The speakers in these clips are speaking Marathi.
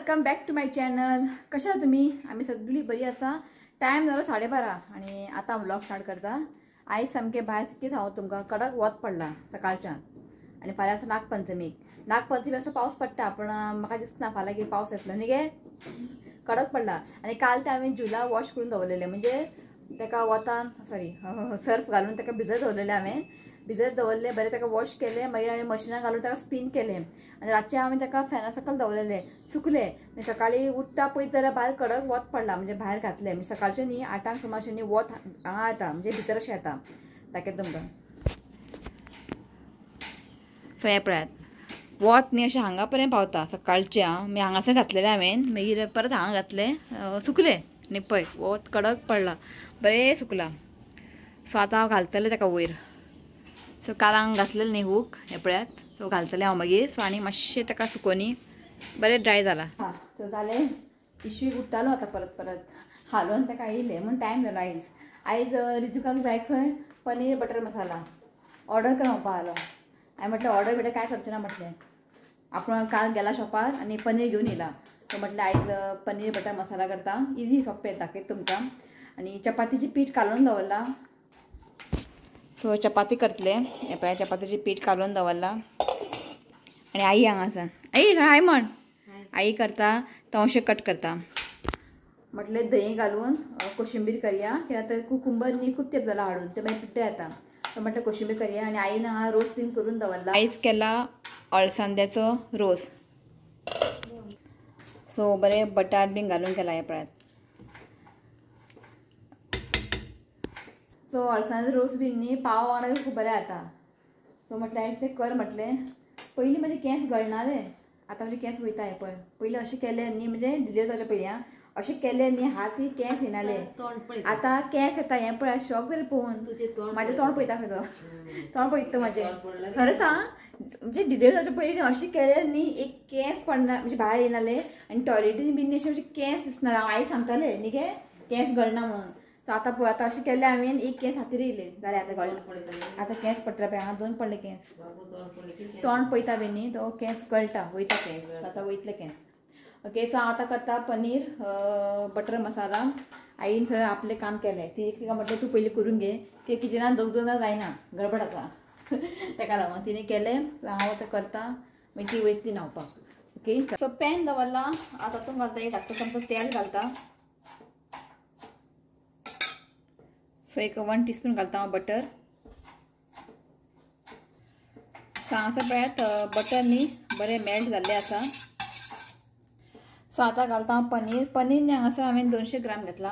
Welcome back to my channel. कशा तुम्ही? आम्ही सगळी बरी असा. टाइम झाला 12:30 आणि आता व्लॉग स्टार्ट करता. आई सामके भायर किती सांगू तुमकां, कडक वत पडला सकाळच्यान आणि फाल्यां आसा नागपंचमी असं पावस पडटा, पण म्हाका दिसना फाल्यां की पावस येतलो न्ही गे. कडक पडला आणि काल ते हांवें झुला वॉश करून दवरलेले, म्हणजे तेका वतान सर्फ घालून तेका भिजत दवरलेले. हांवें भिजत दवरले, बरें तेका वॉश केले, मागीर हांवें मशिनान घालून तेका स्पिन केले आणि रातचे हांवें तेका फॅना सकयल दवरलेले सुकले. म्हणजे सकाळी उठता पळयत जाल्यार भायर कडक वत पडला, म्हणजे भायर घातले. म्हणजे सकाळचे न्ही 8 सुमारशे न्ही वत हांगा येता, म्हणजे भितर अशें येता. दाखयता तुमकां. सो हे पळयात, वत न्ही अशें हांगा पर्यंत पावता सकाळचे. मागीर हांगासर घातलेले हांवें, मागीर परत हांगा घातले, सुकले न्ही. पळय वत कडक पडला, बरें सुकला. सो आतां हांव घालतलें तेका वयर. सो कारांक घातलेलें न्ही हूक, हे पळयात. सो घालतलें हांव मागीर. सो आनी मातशें तेका सुकोवनी बरें ड्राय जाला. सो जालें, पिशवी उडटालो आतां परत हालोवन तेका येयलें म्हूण टायम जालो. आयज रिजूकाक जाय खंय पनीर बटर मसाला ऑर्डर कर म्हणपा आलो. हांवें म्हटलें ऑर्डर बिर्डर काय करचें ना म्हटलें. आपूण काल गेला शॉपार आनी पनीर घेवन येयला. सो म्हटलें आयज पनीर बटर मसाला करता. इजी सोंपें दाखयता तुमकां. आनी चपातीची पीठ कालोवन दवरला. सो चपाती करतले. हे पळय चपातीची पीठ कालोवन दवरला. आनी आई हांगा आसा. आई म्हण. आई करता तवशे कट करता. म्हटलें दही घालून कोशिंबीर करया, कित्याक तर कुकुंबर न्ही खूब तेंप जाला हाडून, ते मागीर पिड्ड्यार येता. सो म्हटलें कोशिंबीर करया. आनी आईन हांगा रोस बीन करून दवरला. आयज केला अळसांद्याचो रोस. सो बरें बटाट बीन घालून केला. हे पळयात. सो अळसांचो रोस बीन न्ही पाव वांगडा खूब बरें जाता. सो म्हटलें आयज तें कर म्हटलें. पयलीं म्हजे केंस गळनाले, आतां म्हजे केंस वयता. हे पळय, पयलीं अशें केलें न्ही, म्हणजे डिलिव्हरी जावचे पयलीं अशें केलें न्ही हात केंस येनाले. आतां केंस येता. हें पळय शॉक जालें पळोवन. म्हाजें तोंड पळयता खंय तो. तोंड पळयता म्हाजें खरेंच. म्हणजे डिलिव्हरी जावचे पयलीं अशें केलें न्ही, एक केंस पडना, म्हणजे भायर येनाले. आनी टॉयलेटीन बीन अशें केंस दिसना. हांव आई सांगतालें न्ही गे केंस गळना म्हणून. सो आतां पळय, आतां अशें केलें हांवें, एक केंस हातीर येयले जालें. आतां गळना. आतां केंस पडटा पळय, हांगा 2 पडले केंस. तोंड पळयता बीन न्ही तो केंस गळटा, वयता केंस. आतां वयतले केंस. ओके. सो हांव आतां करता पनीर बटर मसाला. आईन सगळें आपलें काम केलें. तिका म्हटलें तूं पयलीं करून घे, की किचनान दोग जायना, गडबड आसा. ताका लागून तिणें केलें. हांव आतां करता, मागीर ती वयतली न्हांवपाक. ओके. सो पॅन दवरला. हांव तातूंत घालता एक धाकटो चमचो तेल घालता. सो एक 1 टीस्पून घालता हांव बटर. सो हांगासर पळयात बटर न्ही बरें मेल्ट जाल्लें आसा. सो आतां घालता हांव पनीर. पनीर न्ही हांगासर हांवें 200 ग्राम घेतला.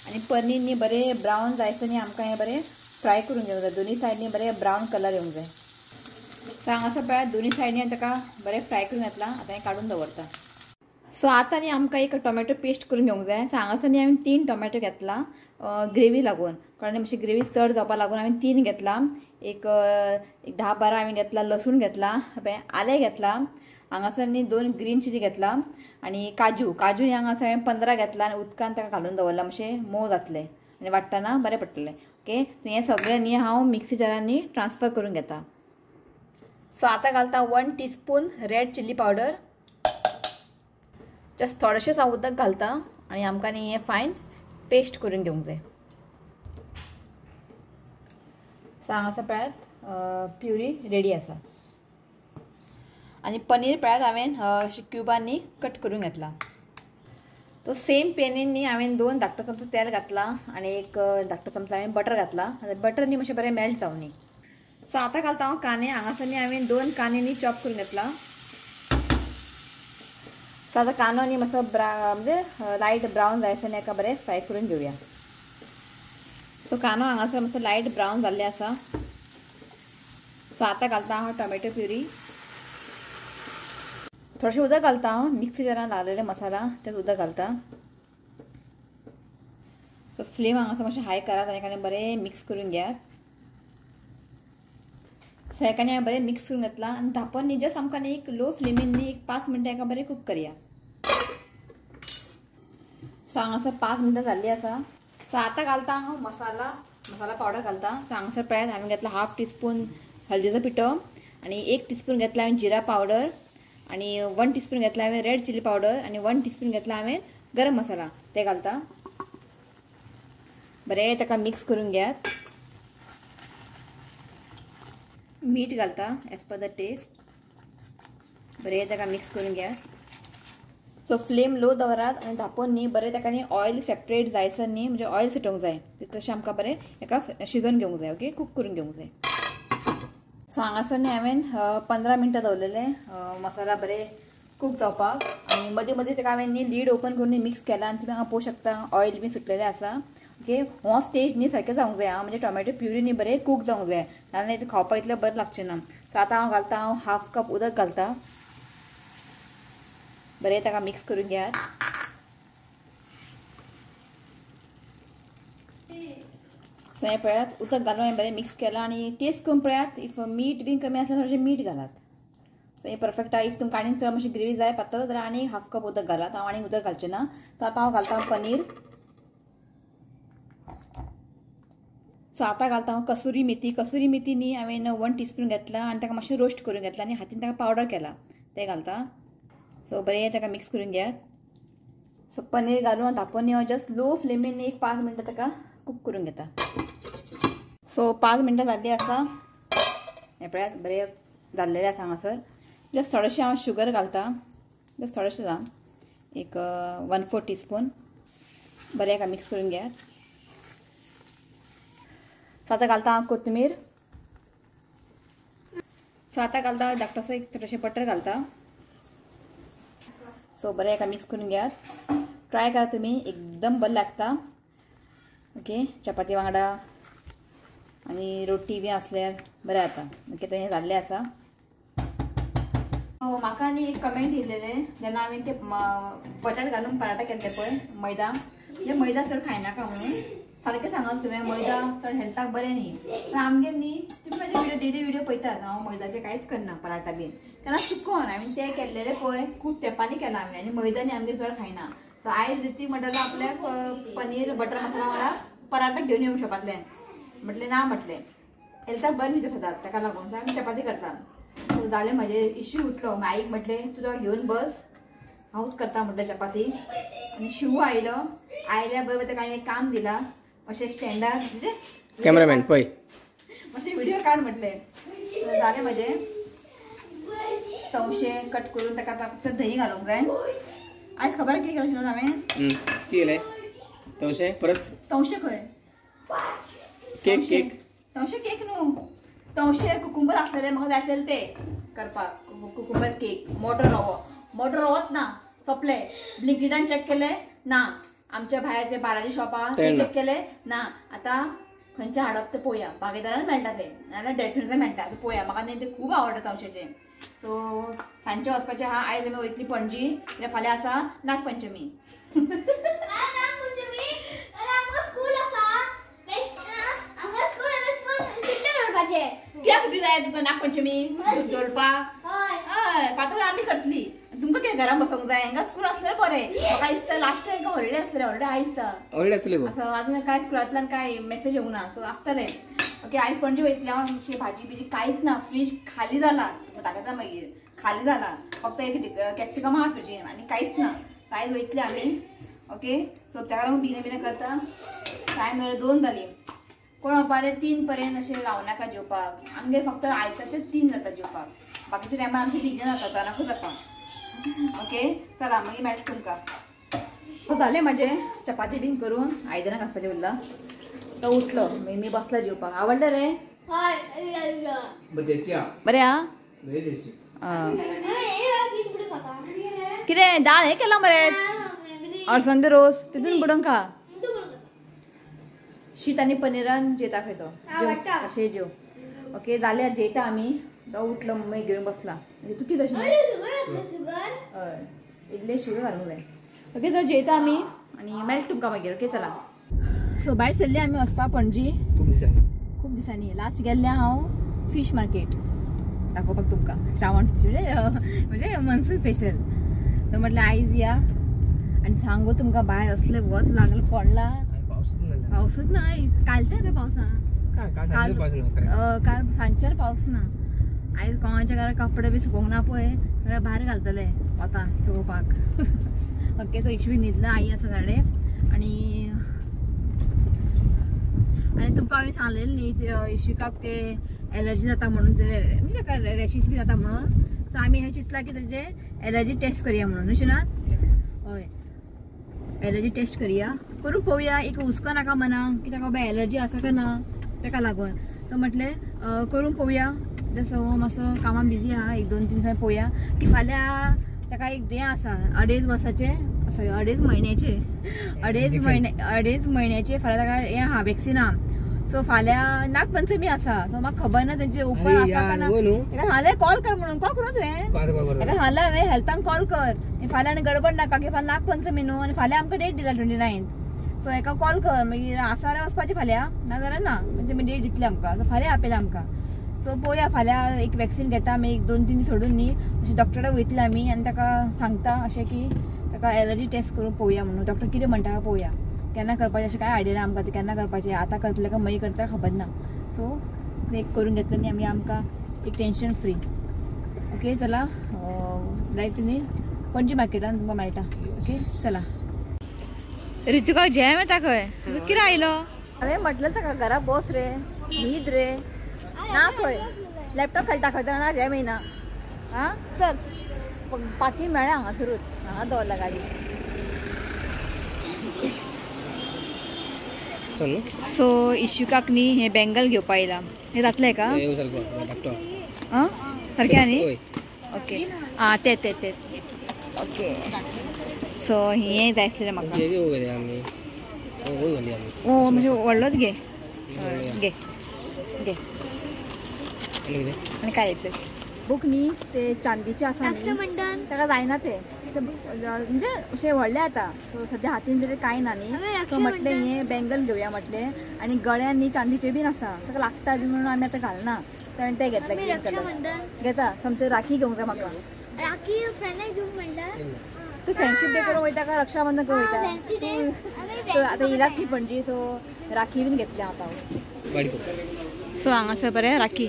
आनी पनीर न्ही बरें ब्रावन जायसर न्ही आमकां हें बरें फ्राय करून घेवंक जाय. दोनी सायडीन बरें ब्रावन कलर येवंक जाय. सो हांगासर पळयात दोनी सायडीन ताका बरें फ्राय करून घेतला. आतां हें काडून दवरता. सो आतां न्ही आमकां एक टोमॅटो पेस्ट करून घेवंक जाय. सो हांगासर न्ही हांवें 3 टोमॅटो घेतला ग्रेवी लागून. कारण मातशी ग्रेवी चड जावपा लागून हांवें 3 घेतला. एक 10-12 हांवें घेतला लसूण घेतला. आलें घेतला. हांगासर न्ही 2 ग्रीन चिली घेतला. आनी काजू न्ही हांगासर हांवें 15 घेतला. आनी उदकान ताका घालून दवरला, मातशें मोव जातलें आनी वाडटना बरें पडटलें. ओके. सो हें सगळें न्ही हांव मिक्सी जारान न्ही ट्रान्सफर करून घेता. सो आतां घालता 1 teaspoon red chilli powder. Just थोडेशेंच हांव उदक घालता आनी आमकां न्ही हें फायन पेस्ट करून घेवंक जाय. सो हांगासर पळयात प्युरी रेडी आसा. आनी पनीर पळयात हांवें अशें क्युबांनी कट करून घेतला. तो सेम पेनीन न्ही हांवें 2 धाकटो चमचो तेल घातला आनी एक धाकटो चमचो हांवें बटर घातला. बटर न्ही मातशें बरें मेल्ट जावनी. सो आतां घालता हांव कांदे. हांगासर न्ही हांवें 2 कांदे न्ही चॉप करून घेतला. सो आतां कांदो न्ही मातसो म्हणजे लायट ब्रावन जायसर न्ही हाका बरें फ्राय करून घेवया. सो कांदो हांगासर मातसो लायट ब्रावन जाल्ले आसा. सो आतां घालता हांव टोमॅटो प्युरी. थोडेशें उदक घालता हांव. मिक्सी जारान लायलेले मसाला तेच उदक घालता. सो फ्लेम हांगासर मातशें हाय करात आनी एकाने बरें मिक्स करून घेयात. सो हेका हांवें बरें मिक्स करून घेतला. आनी धांपण न्ही जस्ट आमकां न्ही एक लो फ्लेमीन न्ही एक 5 मिनटां हेका बरें कुक करया. सो हांगासर 5 मिनटां जाल्लीं आसा. सो आतां घालता हांव मसाला पावडर घालता. सो हांगासर पळयात हांवें घेतला 1/2 टीस्पून हळदीचो पिठो आनी 1 टीस्पून घेतला हांवें जिरा पावडर आणि 1 टीस्पून घेतला हांवें रेड चिली पावडर आणि 1 टीस्पून घेतला हांवें गरम मसाला ते घालता. बरें ताका मिक्स करून घेयात. मीठ घालता एज पर द टेस्ट. बरें ताका मिक्स करून घेयात. सो फ्लेम लो दवरात आनी धांपोवन न्ही बरें ताका न्ही ऑयल सेपरेट जायसर न्ही म्हणजे ऑयल सुटोंक जाय तशें आमकां बरें एका शिजोवन घेवंक जाय. ओके कूक करून घेवंक जाय. सो हांगासर न्ही हांवें 15 मिनटां दवरलेले मसाला बरें कूक जावपाक आनी मदीं मदीं ताका हांवें न्ही लीड ओपन करून मिक्स केला आनी तुमी हांगा पळोवंक शकता ऑयल बी सुटलेलें आसा. ओके हो स्टेज न्ही सारकें जावंक जाय म्हणजे टोमॅटो प्युरी न्ही बरें कूक जावंक जाय नाजाल्यार ते खावपाक इतलें बरें लागचें ना. सो आतां हांव घालता 1/2 कप उदक घालता. बरें ताका मिक्स करून घेयात. सो हें पळयात उदक घालून हांवें बरें मिक्स केलां आनी टेस्ट करून पळयात. इफ मीठ बी कमी आसल्यार थोडेंशें मीठ घालात. सो हें परफेक्ट आहा. इफ तुमकां आनीक चड मातशी ग्रेवी जाय पातळ जाल्यार आनीक 1/2 कप उदक घालात. हांव आनीक उदक घालचें ना. सो आतां हांव घालता पनीर. सो आतां घालता हांव कसुरी मेथी. कसुरी मेथी न्ही हांवें 1 टीस्पून घेतला आनी ताका मातशें रोस्ट करून घेतला आनी हातीन ताका पावडर केला तें घालता. सो बरें ताका मिक्स करून घेयात. सो पनीर घालून धांपोवन हांव जस्ट लो फ्लेमीन 1-5 मिनटां ताका कूक करून घेता. सो 5 मिनटां जाल्लीं आसा. हें पळयात बरें जाल्लेलें आसा हांगासर. जस्ट थोडेंशें हांव शुगर घालता. जस्ट थोडेंशें जा 1/4 टीस्पून. बरें हाका मिक्स करून घेयात. सो आतां घालता हांव कोथमीर. सो आतां घालता धाकटोसो एक थोडेंशें बटर घालता. सो बरें हाका मिक्स करून घेयात. ट्राय करा तुमी एकदम बरें लागता. ओके चपाती वांगडा आनी रोटी बी आसल्यार बरें जाता. ओके तो हें जाल्लें आसा. म्हाका न्ही एक कमेंट येयलेलें जेन्ना हांवें ते बटाट घालून पराठा केले पळय मैदा म्हणजे मैदा चड खायनाका म्हणून सारकें सांगत तुवें मैदा चड हेल्थाक बरें न्ही. पण आमगेर न्ही तुमी म्हाजे व्हिडियो डेली व्हिडियो पळयतात. हांव मैदाचें कांयच करना पराठा बीन तेन्ना चुकोन हांवें तें केल्लेलें पळय खूब तेंपांनी केलां हांवें आनी मैदा न्ही आमगेर चड खायना. सो आयज रिती म्हणटलें आपल्याक पनीर बटर मसाला वांगडा पराठा घेवन येवंक शॉपांतल्यान. म्हटलें ना म्हटलें हेल्थाक बरें न्ही तें सदांच ताका लागून. सो आमी चपाती करता. सो जालें म्हाजें इश्यू उठलो. आईक म्हटलें तूं ताका घेवन बस हांवूच करता म्हटलें चपाती. आनी शिवू आयलो. आयल्या बरोबर ताका हांवें एक काम दिलां अशें स्टँडार म्हणजे कॅमेरामॅन पळय मातशें व्हिडियो काड म्हटलें. जालें म्हाजें तवशें कट करून ताका फक्त दही घालूंक जाय. आयज खबर कितें केलें शिवून हांवें कितें केलें तवशें परत तवशें खंय केक केक तवशें केक न्हू तवशें कुकुंबर आसलेलें म्हाका जाय आसलेलें तें करपाक कुकुंबर केक. मोटो रवोच ना सोंपलें. ब्लिंकिटान चॅक केलें ना. आमच्या भायर ते बालाजी शॉपार चॅक केलें ना. आतां खंयचें हाडप तें पळोवया. बागेदारान मेळटा तें नाजाल्यार डेफिनेटली मेळटा. सो पळोवया. म्हाका न्ही तें खूब आवडटा तवशेचें. सो सांजचें वचपाचें आहा. आयज आमी वयतलीं पणजी कित्याक फाल्यां आसा नागपंचमी. कित्याक सुटी जाय तुका नागपंचमी दवरपाक. हय पातोळी आमी करतली. तुमकां कितें घरान बसोंक जाय. हांगा स्कूल आसल्यार बरें. म्हाका दिसता लास्ट टायम हॉलिडे आसलें. हॉलिडे आयज दिसता हॉलिडे आसले गो. अजून कांय स्कुलांतल्यान कांय मेसेज येवंक ना. सो आसतलें. ओके आयज पणजे वयतलें हांव. अशी भाजी बिजी कांयच ना. फ्रीज खाली जाला. दाखयता मागीर खाली जाला. फक्त एक कॅप्सिकम आहा फ्रिजीन आनी कांयच ना. आयज वयतलीं आमी. ओके सो ताका लागून बिना करता. टायम जाल्यार 2 जालीं. कोण अपारे 3 पर्यंत अशें रावनाका जेवपाक. आमगे फक्त आयताचे 3 जाता जेवपाक. बाकीच्या टायमार आमचे 3 जाता 2 जाता. ओके चला मागीर मेळटा तुमकां. जालें म्हाजें चपाती बीन करून आयदनां घासपाचें उरलां. तो उठलो मी बसला जेवपाक. आवडलें रे बरें आं कितें दाळ हें केलां मरे अळसंदे रोस तितून बुडोवन खा. शीत आनी पनिरान जेता खंय तो तशें जेव. ओके जाल्यार जेयता आमी. तो उठलो मम्मी घेवन बसला. म्हणजे तूं कितें हय इल्लें शुगर घालूंक जाय. ओके सर जेयता आमी आनी मेळटा तुमकां मागीर. ओके चला. सो भायर सरली आमी वचपा पणजी खूब दिसांनी. लास्ट गेल्लें हांव फीश मार्केट दाखोवपाक तुमकां. श्रावण म्हणजे मनसून स्पेशल. तो म्हटलें आयज या आनी सांगू तुमकां भायर असलें वत लागलें पडला. पावसूच ना आयज. कालच्या ते पावसा काल सांजच्यान पावस ना. आयज कोणाच्या घरा कपडे बी सुकोवंक ना पळय. सगळ्या भायर घालतले वता चोवपाक ओके तो इश्वी न्हिदला आई आसा घराडे आणि तुमकां हांवें सांगलेलें न्ही इश्विकाक ते एलर्जी जाता म्हणून म्हणजे ताका रॅशीस बी जाता म्हणून सो आमी हे चिंतला की तेजे एलर्जी टेस्ट करया म्हणून अशें ना हय एलर्जी टेस्ट करया करून पळोवया एक हुस्को नाका मनाक की ताका बाबा एलर्जी आसा काय ना ताका लागून तो म्हटलें करून पळोवया जसो मातसो कामां बिजी आहा 1-2-3 दीस पळोवया की फाल्यां ताका एक हें आसा 2.5 वर्साचे सॉरी 2.5 म्हयन्याचे 2.5 म्हयन्याचे फाल्यां ताका हें आहा वॅक्सिन आहा सो फाल्यां नागपंचमी आसा सो म्हाका खबर ना तेंचे उपर आसा काय ना ताका सांगलें कॉल कर म्हणून कॉल करूं तुवें ताका सांगलें हांवें हेल्थाक कॉल कर फाल्यां आनी गडबड नाका की फाल्यां नागपंचमी न्हू आनी फाल्यां आमकां डेट दिला 29th सो हेका कॉल कर मागीर आसा जाल्यार वचपाचें फाल्यां नाजाल्यार ना म्हणजे तेमी डेट दितली आमकां सो फाल्यां आपयला आमकां सो पळोवया फाल्यां एक वॅक्सिन घेता मागीर 1-2-3 दीस सोडून न्ही अशें डॉक्टरा वयतले आमी आनी ताका सांगता अशें की ताका एलर्जी टेस्ट करून पळोवया म्हणून डॉक्टर कितें म्हणटा पळोवया केन्ना करपाचें अशें कांय आयडिया ना आमकां तें केन्ना करपाचें आतां करतलें काय मागीर करता खबर ना सो एक करून घेतलें न्ही आमी आमकां एक टेन्शन फ्री ओके चला डायरेक्ट न्ही पणजी मार्केटान तुमकां मेळटा ओके चला ऋतुका जॅम येता खंय कितें आयलो हांवें म्हटलें ताका घरा बस रे न्हीद रे ना खंय लॅपटॉप खेळटा खंय ना जॅम येना आं चल पाकी मेळ्ळें हांगासरूच हांगा दवरला गाडी सो इश्विकाक न्ही हे बँगल घेवपा येयला हे जातलें का सारकें न्ही ओके आं ते ओके सो हे जाय आसलें म्हाका ओ म्हणजे व्हडलोच घे घे घे आनी काय येतलें बूक न्ही ते चांदीचे आसा ताका जायना ते म्हणजे अशें व्हडलें आतां सो सद्या हातीन तरी कांय ना न्ही सो म्हटलें हें बँगल घेवया म्हटलें आनी गळ्यान न्ही चांदीचे बीन आसा ताका लागता बी म्हणून आमी आतां घालना हांवें तें घेतलें घेता समजा राखी घेवंक जाय म्हाका राखी फ्रेंडाक घेवंक म्हणटा तूं फ्रेंडशीप डे करूंक वयता काय रक्षाबंधन करूंक वयता सो आतां येयलात ती पणजी सो राखी बीन घेतली आतां सो हांगासर बरें राखी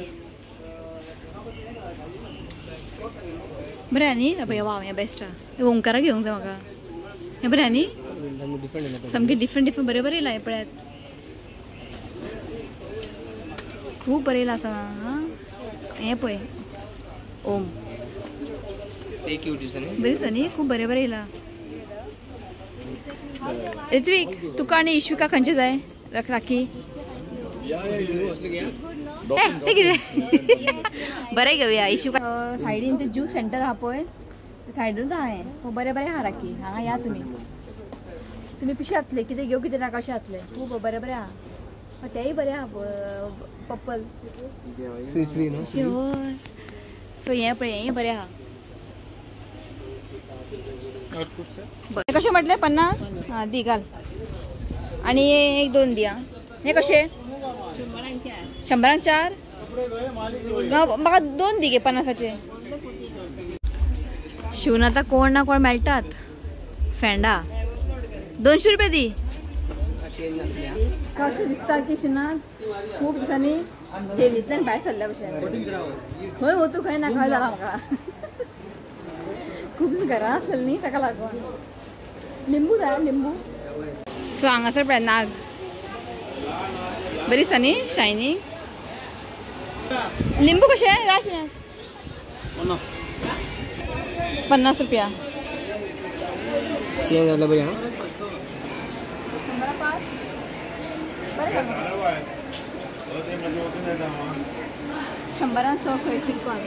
बरें न्ही पळय वाव हें बेस्ट आहा ओंकारा घेवंक जाय म्हाका हें बरें न्ही सामकें डिफरंट बरें बरें येयला हें पळयात खूब बरें येयला आसा हां हें पळय ओम बरें दिसता न्ही खूब बरें बरें येयला ऋत्विक तुका आनी इश्विका खंयचे जाय राखी ते कितें बरें घेवया इश्विका सायडीन ते ज्यूस सेंटर आहा पळय सायडूच आहा हें बरें बरें आहा राखी हांगा या तुमी पिशे जातले कितें घेवं कितें नाका अशें जातलें खूब बरें बरें आहा तेय बरें आहा पप्पल सो हें पळय हें बरें आहा कशें म्हटलें 50 हां दी घाल आनी 1-2 दी आं हे कशें 100 4 म्हाका 2 दी गे 50चे शिवन आतां कोण ना कोण मेळटात फ्रेंडा 200 रुपया दी कशें दिसता की शिवना खूब दिसांनी जेलींतल्यान भायर सरल्या भशेन खंय वचूं खंय ना खंय जाला म्हाका खूब घरां आसलेली न्ही ताका लागून लिंबू जाय लिंबू सो हांगासर पळय नाग बरी दिसता न्ही शायनींग लिंबू कशे राशन 50 रुपया चेंज जालें बरें हां 100 खंय सिल्कान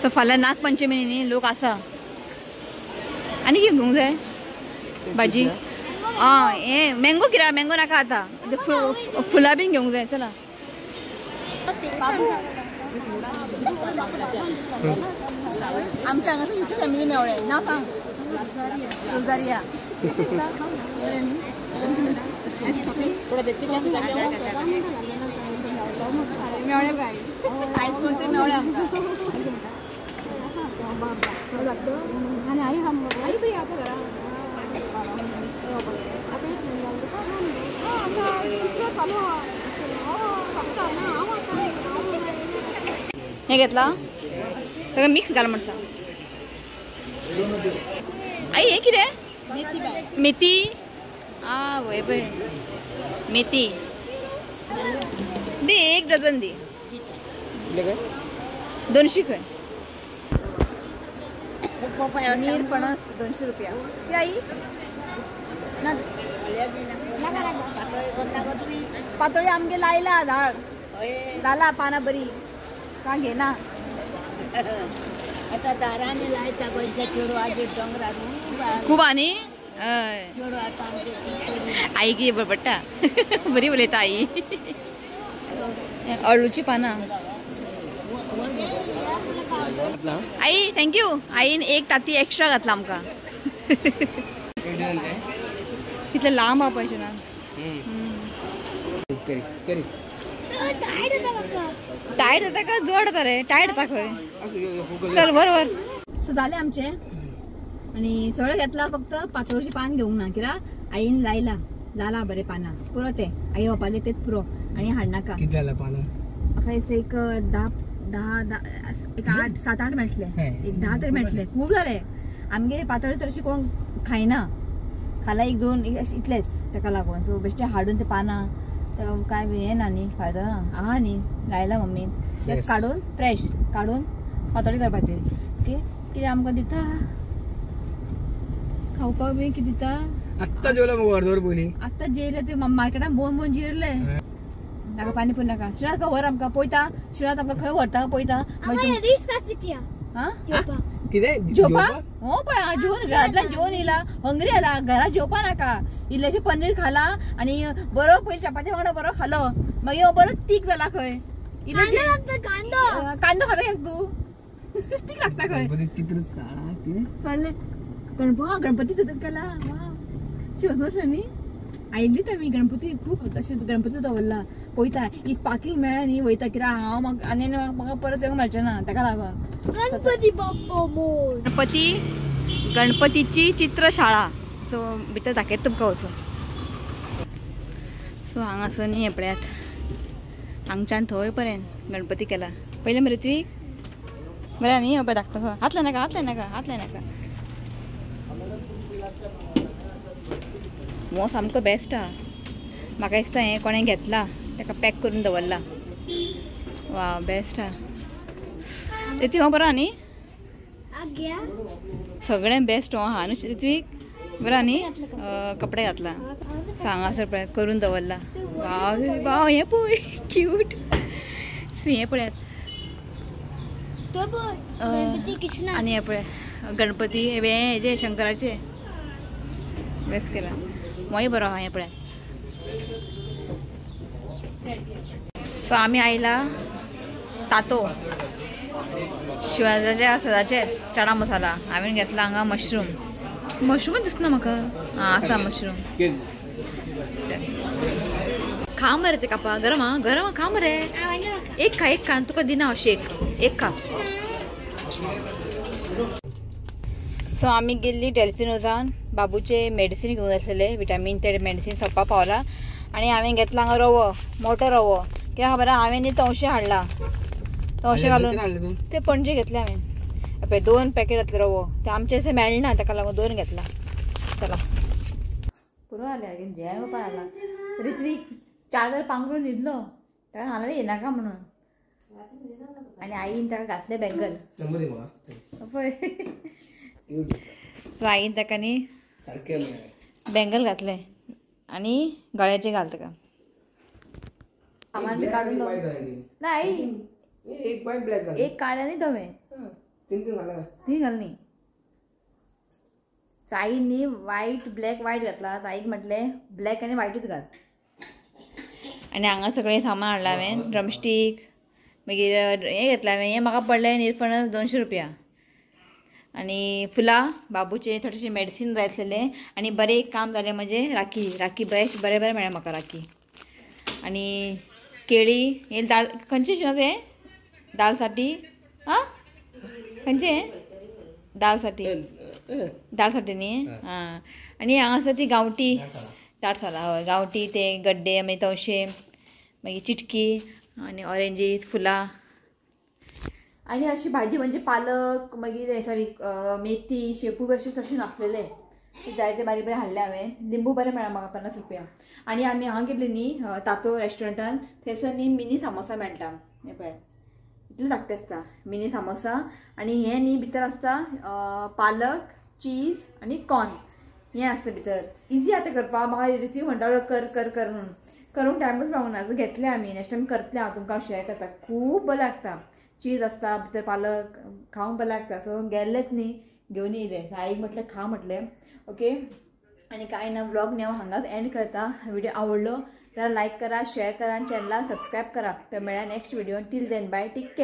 सो फाल्यां नागपंचमी न्ही लोक आसा आनी कितें घेवंक जाय भाजी हें मँगो कित्याक मँगो नाका आतां फुलां बीन घेवंक जाय चला आमच्या हांगासर युट्यूब फॅमिली मेवळें नांव सांग रोजारिया मेवळें बाय आयज कोण तरी मेवळें आमकां आनी आई बरी आतां घरा हे घेतला सगळं मिक्स घाल म्हणसा आई हे कितें मेथी वय पळय मेथी दी 1 डझन दी 200 खंय पनीर फणस 200 रुपया किती आई पातोळी आमगे लायला झाड झाला पाना बरी का घेना आता दाराने लायता गोंयच्या चेडवाचे डोंगरार खूब आनी चेडवा आतां आमचे आई किती बरपडटा बरी उलयता आई अळूची पानां आई थँक्यू आईन 1 ताती एक्स्ट्रा घातला आमकां कितले लांब हा पळय ना टायट जाता का जड जाता रे टायट जाता खंय चल वर सो जाले आमचे आणि सगळं घेतला फक्त पातोळीची पान घेऊंक ना कित्याक आईन लायला जाला बरे पानां पुरो ते आई बापाले तेच पुरो आणि हाडनाका किती झालं पानं म्हाका एक 8 7 8 मेळटले एक 10 तरी मेळटले खूब जाले आमगे पातोळी चडशी कोण खायना खाला 1 2 इतलेच ताका लागून सो बेश्टे हाडून ते पानां काय हे ना न्ही फायदो ना आहा न्ही लायला मम्मीन ते काडून फ्रेश काडून पातोळी करपाची ओके कितें आमकां दिता खावपाक बी कितें दिता आत्ता जेवला मग अर्धवर बोली आत्ता जेयले ते मार्केटान बोन जिरले नाका पाणी पूर नाका श्रीनाथ का व्हर आमकां पळयता श्रीनाथ आमकां खंय व्हरता पळयता कितें जेवपा हो पळय हांव जेवून घरांतल्यान जेवून येयला हंगरी आला घरा जेवपा नाका इल्लेशे पनीर खाला आणि बरो पयलीं चपाती वांगडा बरो खालो मागीर हो बरो तीख जाला खंय कांदो खाता एक तू तीख लागता खंय चित्र कळले गणपती तुका केला वाव शिवसमसले न्ही आयिल्लीच आमी गणपती खूब तशेंच गणपती दवरला पळयता इफ पाकींग मेळ्ळें न्ही वयता कित्याक हांव आनी म्हाका परत येवंक मेळचें ना ताका लागून गणपती बाप्पा मोर गणपतीची चित्रशाळा सो भितर दाखयता तुमकां वचून सो हांगासर न्ही हे पळयात हांगच्यान थंय पर्यंत गणपती केला पयलें मरे ऋत्वीक बरें न्ही पळय धाकटो हात लायनाका हो सामको बेस्ट हा म्हाका दिसता हें कोणें घेतला ताका पॅक करून दवरला वा बेस्ट हा ती हो बरो न्ही सगळें बेस्ट हो हा न्ही ऋत्वीक बरो न्ही कपडे घातला हांगासर पळय करून दवरला वाव वाव हें पळय क्यूट हें पळयात आनी हें पळय गणपती हेजे शंकराचे बेस्ट केला मोय बरो आहा हें पळयात सो आमी आयला तातो शिवाजाचे सदाचे चणा मसाला हांवें घेतला हांगा मशरूमच दिसना म्हाका आसा मशरूम खा मरे ते कापा गरम हा खा मरे एक खा तुका दिना हांव शेक एक खा सो आमी गेल्ली डेल्फिनोजान बाबूचे मेडिसीन घेवन आसलेले विटामीन ते मेडिसीन सोंपा पावला आनी हांवें घेतला हांगा रवो मोठो रवो कित्याक खबर हांवें न्ही तवशें हाडला तवशें घालून ते पणजे घेतले हांवें पळय 2 पॅकेट घातले रवो ते आमचे अशें मेळना ताका लागून 2 घेतला चला पुरो आल्या जेय बाबा आला ऋत्वीक चादर पांघरून न्हिदलो ताका हांगा येनाका म्हणून आनी आईन ताका घातले बँगल पळय सो आईन ताका न्ही बँगल घातले आनी गळ्याचे घाल ताका सामान बी काडून ना आई एक काळ्या न्ही धवे ती घाल न्ही आईन न्ही व्हायट ब्लॅक व्हायट घातला आईक म्हटलें ब्लॅक आनी व्हायटूच घाल आनी हांगा सगळें सामान हाडलां हांवें ड्रमस्टीक मागीर हें घेतलें हांवें हें म्हाका पडलें निरफणस 200 रुपया आनी फुलां बाबूचे थोडेशें मेडिसीन जाय आसलेलें आनी बरें एक काम जालें म्हणजे राखी बेस्ट बरें मेळ्ळें म्हाका राखी आनी केळी हे दाळ खंयचें शिना तें दाल साठी आं खंयचें दाल साठी न्ही आं आनी हांगासर ती गांवठी दाटसाला हय गांवठी ते गड्डे मागीर तवशे मागीर चिटकी आनी ऑरेंजीस फुलां आणि अशी भाजी म्हणजे पालक मागीर सॉरी मेथी शेपू अशें तशें नासलेले जायते बारीक बरें हाडले हांवें. लिंबू बरें मेळ्ळा म्हाका 50 रुपया. आनी आमी हांगा गेल्ली न्ही तातो रेस्टॉरंटान थंयसर न्ही मिनी सामोसा मेळटा. हें पळय इतलें धाकटें आसता मिनी सामोसा. आनी हें न्ही भितर आसता पालक चीज आनी कॉर्न हें आसता भितर. इजी आतां करपाक. म्हाका रिसीव म्हणटा कर कर कर म्हणून करूंक टायमूच मेळूंक ना. घेतलें आमी नेक्स्ट टायम करतलें हांव तुमकां शेअर करता. खूब बरें लागता. चीज आसता भितर पालक खावंक बरें लागता. सो गेल्लेच न्ही घेवन येयले. आईक म्हटलें खा म्हटलें. ओके आणि काय ना व्लॉग न्ही हांव हांगाच एंड करता. व्हिडिओ आवडलो जाल्यार लायक करा शेअर करा आणि चॅनलाक सबस्क्राईब करा. तर मेळ्या next video. Till then bye take care.